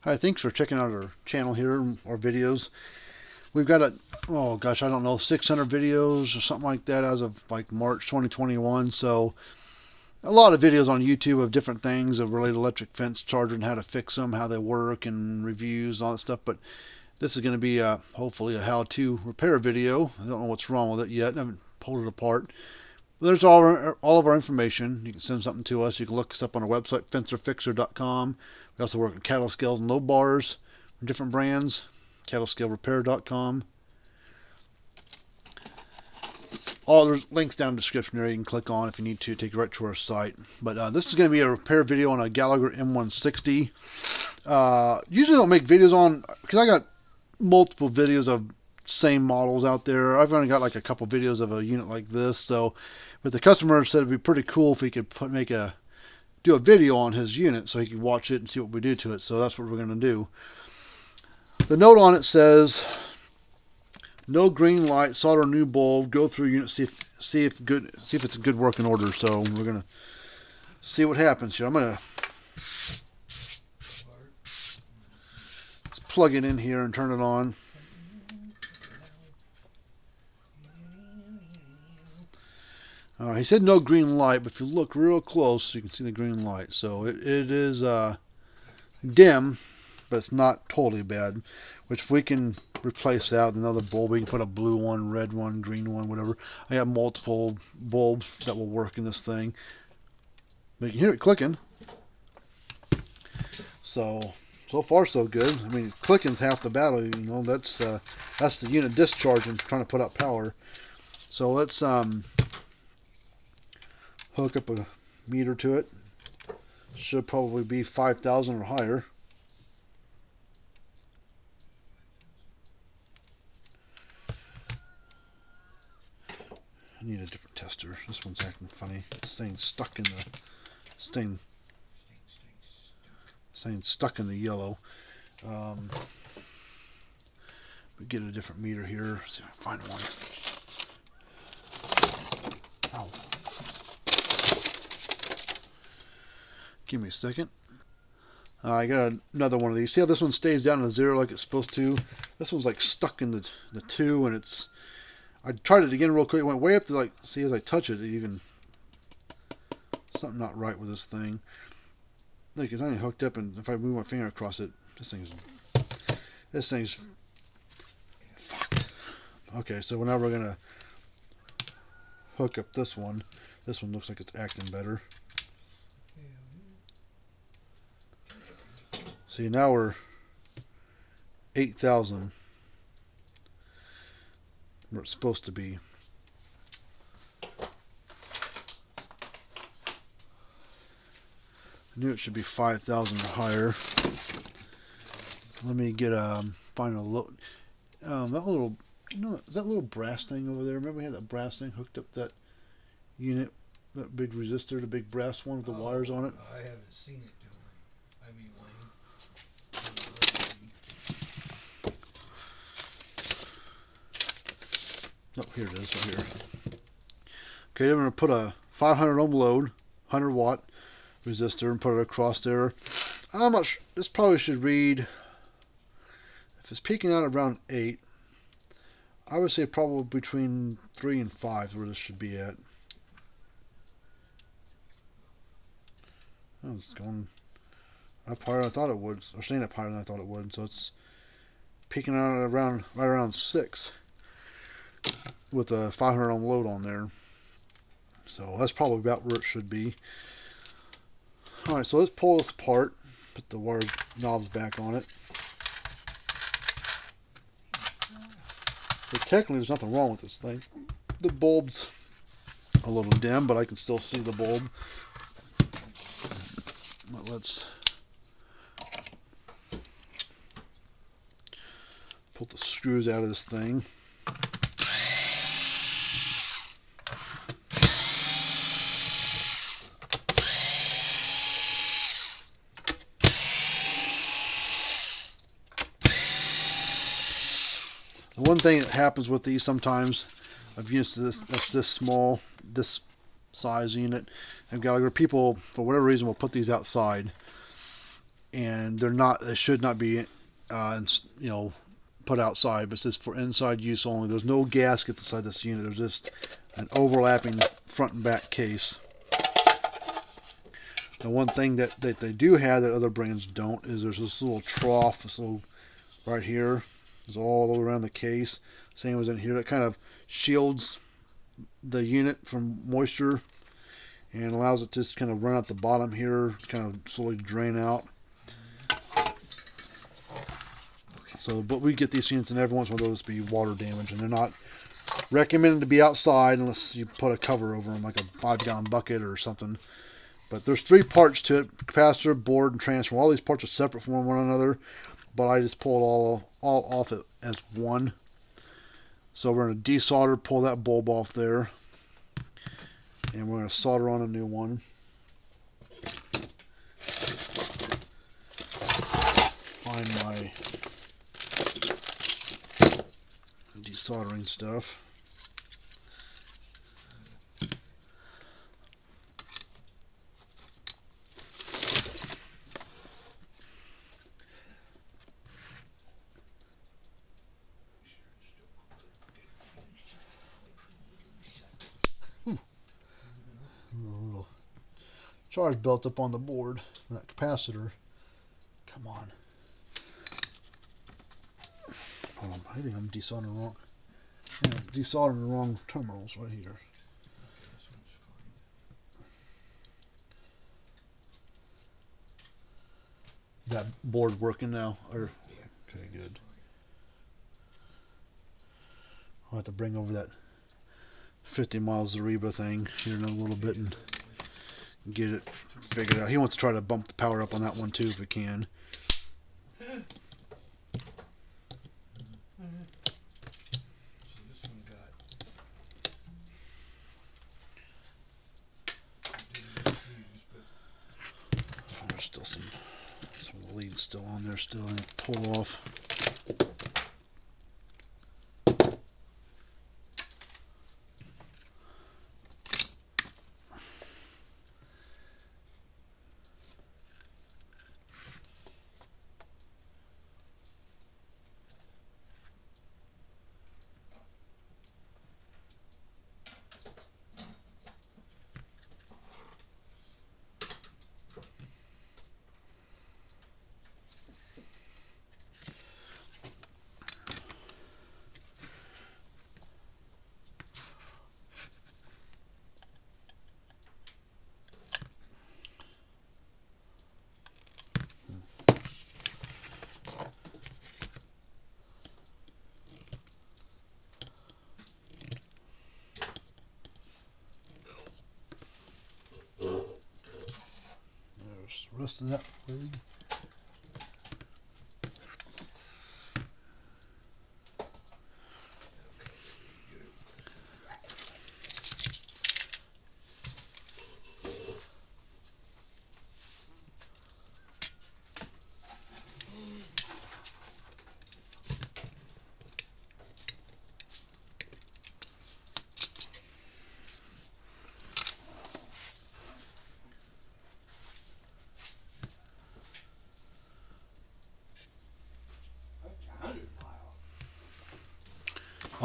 Hi, thanks for checking out our channel here, our videos. We've got oh gosh, I don't know, 600 videos or something like that as of like March 2021. So a lot of videos on YouTube of different things of related electric fence charger and how to fix them, how they work, and reviews and all that stuff. But this is going to be hopefully a how-to repair video. I don't know what's wrong with it yet. I haven't pulled it apart. There's all of our information. You can send something to us. You can look us up on our website, fencerfixer.com. We also work on cattle scales and low bars from different brands, cattlescalerepair.com. All there's links down in the description there you can click on if you need to, take you right to our site. But this is going to be a repair video on a Gallagher M160. Usually I don't make videos on, because I got multiple videos of same models out there. I've only got like a couple videos of a unit like this, so but the customer said it'd be pretty cool if he could do a video on his unit so he could watch it and see what we do to it. So that's what we're going to do. The note on it says no green light, solder new bulb, go through unit, see if it's in good working order. So we're going to see what happens here. I'm going to plug it in here and turn it on. He said no green light, but if you look real close, you can see the green light. So it is dim, but it's not totally bad. Which we can replace that with another bulb. We can put a blue one, red one, green one, whatever. I have multiple bulbs that will work in this thing. But you can hear it clicking. So far so good. I mean, clicking's half the battle. You know, that's the unit discharging, trying to put up power. So let's hook up a meter to it. Should probably be 5,000 or higher. I need a different tester. This one's acting funny. It's staying stuck in the yellow. We get a different meter here. Let's see if I can find one. Ow. Give me a second. I got another one of these. See how this one stays down to 0 like it's supposed to? This one's like stuck in the 2, and it's. I tried it again real quick. It went way up to like. See, as I touch it, even something not right with this thing. Look, it's only hooked up, and if I move my finger across it, this thing's fucked. Okay, so now we're gonna hook up this one. This one looks like it's acting better. See, now we're 8,000 where it's supposed to be. I knew it should be 5,000 or higher. Let me get find a little that little, you know, that little brass thing over there. Remember we had that brass thing hooked up that unit, that big resistor, the big brass one with the wires on it. I haven't seen it. Oh, here it is, right here. Okay, I'm going to put a 500 ohm load, 100 watt resistor, and put it across there. I'm not sure, this probably should read, if it's peaking out around 8, I would say probably between 3 and 5 is where this should be at. Oh, it's going up higher than I thought it would, or staying up higher than I thought it would, so it's peaking out around right around 6. With a 500 ohm load on there. So that's probably about where it should be. Alright, so let's pull this apart, put the wire knobs back on it. So technically there's nothing wrong with this thing. The bulb's a little dim, but I can still see the bulb. But let's pull the screws out of this thing. The one thing that happens with these sometimes, I've used this small, this size unit, and Gallagher, people for whatever reason will put these outside, and they should not be, put outside, but it's just for inside use only. There's no gaskets inside this unit. There's just an overlapping front and back case. The one thing that they do have that other brands don't is there's this little trough, this little right here. It's all around the case. Same as in here. It kind of shields the unit from moisture and allows it to just kind of run out the bottom here, kind of slowly drain out. So, but we get these units, and every once in a while those be water damage, and they're not recommended to be outside unless you put a cover over them, like a 5-gallon bucket or something. But there's 3 parts to it: capacitor, board, and transformer. All these parts are separate from one another, but I just pull it all off it as one. So we're going to desolder, pull that bulb off there, and we're going to solder on a new one. Find my desoldering stuff. A little charge built up on the board from that capacitor. Come on. I think I'm desoldering wrong. Yeah, desoldering the wrong terminals right here. That board working now? Or okay, good. I'll have to bring over that 50 miles Zariba thing here in a little bit and get it figured out. He wants to try to bump the power up on that one too if we can. There's still some leads still on there still, and pull off. The rest of that lead.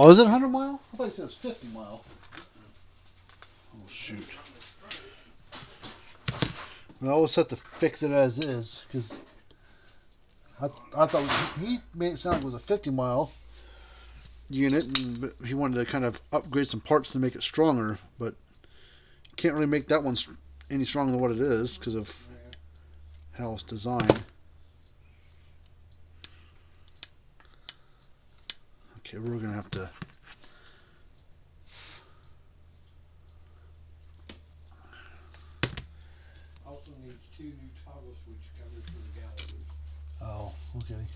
Oh, is it 100 mile? I thought you said it was 50 mile. Oh, shoot. I always have to fix it as is, because I thought he made it sound like it was a 50 mile unit, but he wanted to kind of upgrade some parts to make it stronger, but can't really make that one any stronger than what it is because of how it's designed. Okay, we're going to have to also needs 2 new toggle switch covers for the Gallagher. Oh, okay.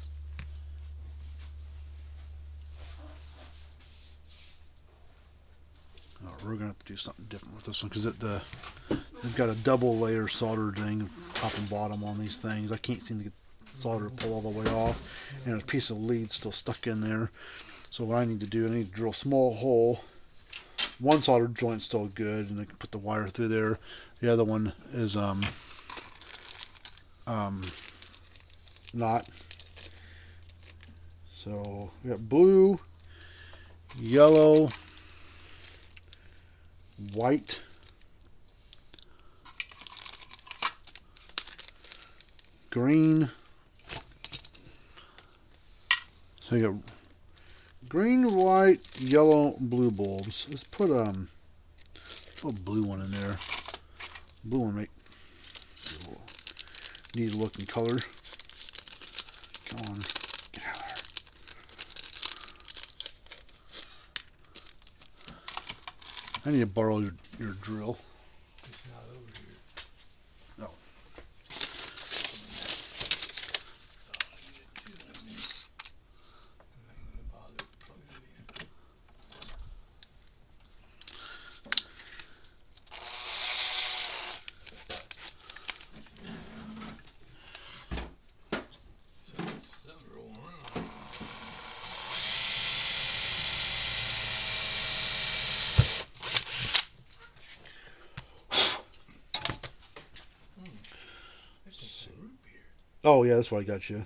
Oh, we're going to have to do something different with this one because they've got a double layer solder thing, top and bottom on these things. I can't seem to get the solder to pull all the way off, and a piece of lead still stuck in there. So what I need to do, I need to drill a small hole. One solder joint's still good, and I can put the wire through there. The other one is not. So we got blue, yellow, white, green. So you got green, white, yellow, blue bulbs. Let's put a blue one in there. Blue one make neat looking color. Come on, get out of there. I need to borrow your drill. It's not over here. No. Oh yeah, that's why I got you. It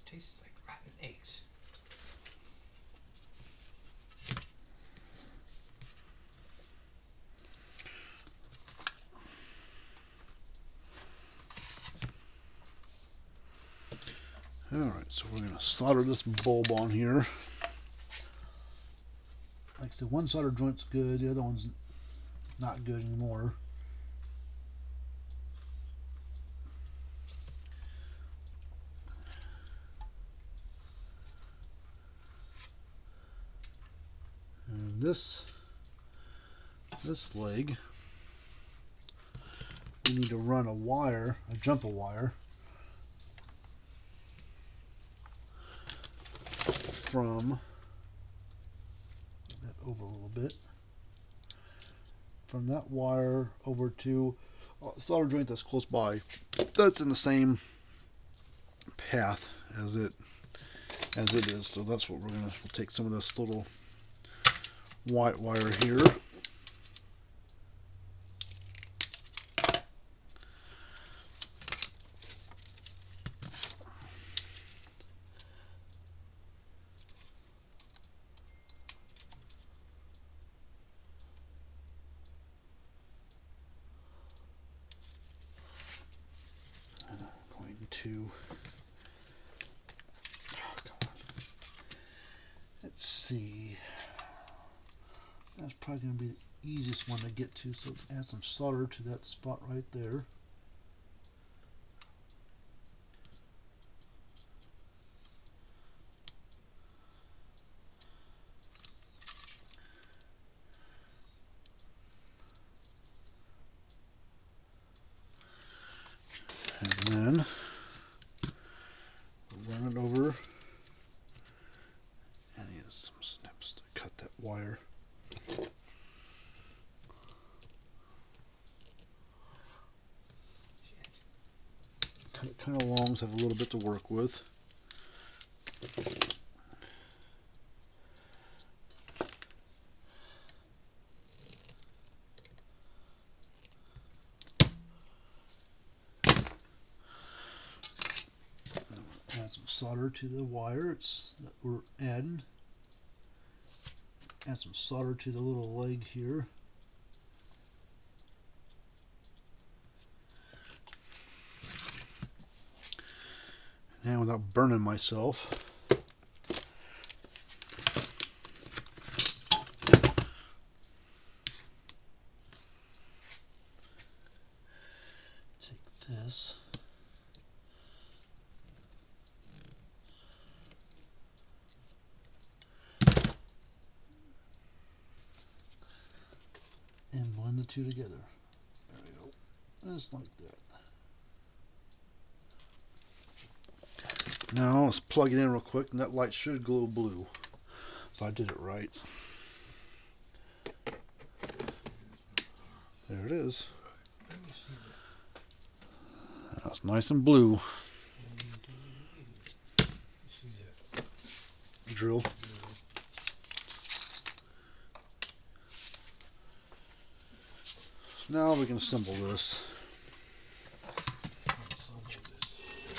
tastes like rotten eggs. Alright, so we're going to solder this bulb on here. Like I said, one solder joint's good, the other one's not good anymore. And this leg, we need to run a wire, a jumper wire, from that over a little bit. From that wire over to a solder joint that's close by. That's in the same path as it is. So that's what we'll take some of this little white wire here. Let's see. That's probably going to be the easiest one to get to, so add some solder to that spot right there. And then run it over. And use some snips to cut that wire. Cut it kind of long so I have a little bit to work with. Add some solder to the wire that we're adding. Add some solder to the little leg here. And without burning myself, take this. And blend the two together. There we go. Just like that. Now let's plug it in real quick, and that light should glow blue. So I did it right. There it is. That's nice and blue. Drill. Now we can assemble this.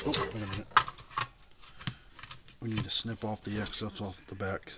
Oh, wait a minute. We need to snip off the excess off the back.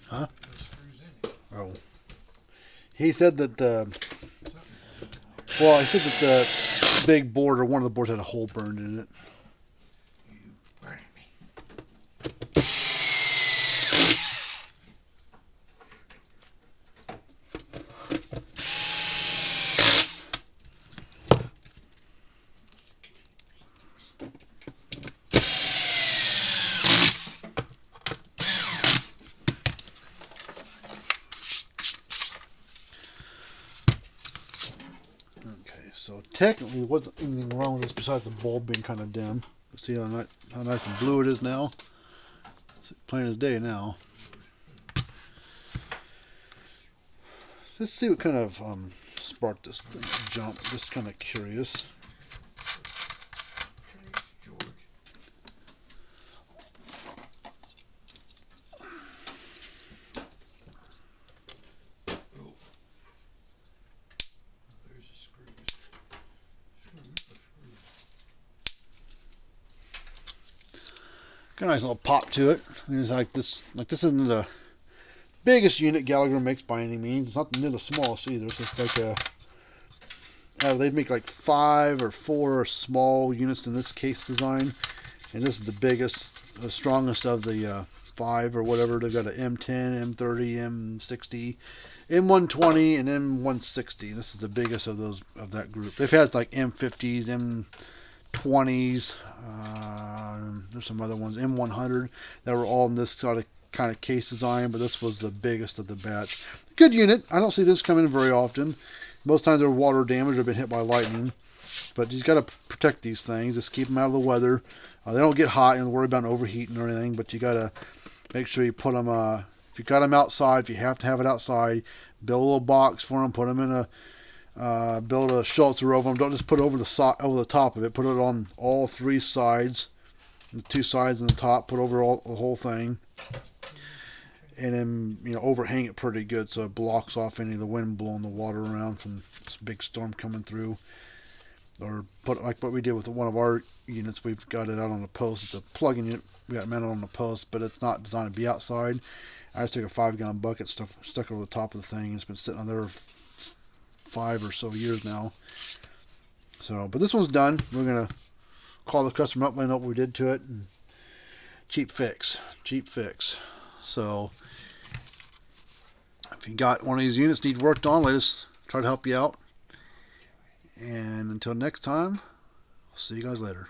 Huh? Oh. He said that the, well, he said that the big board or one of the boards had a hole burned in it. So technically, there wasn't anything wrong with this besides the bulb being kind of dim. See how nice and blue it is now? It's plain as day now. Let's see what kind of sparked this thing to jump. Just kind of curious. Got a nice little pop to it. It's like this isn't the biggest unit Gallagher makes by any means. It's not near the smallest either. It's just like they'd make like 5 or 4 small units in this case design, and this is the biggest, the strongest of the 5 or whatever. They've got an M10, M30, M60, M120, and M160. This is the biggest of those of that group. They've had like M50s, M20s. There's some other ones, M100, that were all in this kind of case design, but this was the biggest of the batch. Good unit. I don't see this coming in very often. Most times they're water damaged or been hit by lightning, but you've got to protect these things. Just keep them out of the weather. They don't get hot and worry about overheating or anything, but you got to make sure you put them, if you got them outside, if you have to have it outside, build a little box for them, put them in a, build a shelter over them. Don't just put it over the top of it. Put it on all 3 sides, the 2 sides and the top. Put over the whole thing, and then overhang it pretty good so it blocks off any of the wind blowing the water around from this big storm coming through. Or put like what we did with one of our units. We've got it out on the post. It's a plug-in unit. We got it mounted on the post, but it's not designed to be outside. I just took a 5-gallon bucket, stuck over the top of the thing. It's been sitting on there 5 or so years now. So, but this one's done. We're gonna call the customer up, let them know what we did to it, and cheap fix. So, if you got one of these units need worked on, let us try to help you out. And until next time, I'll see you guys later.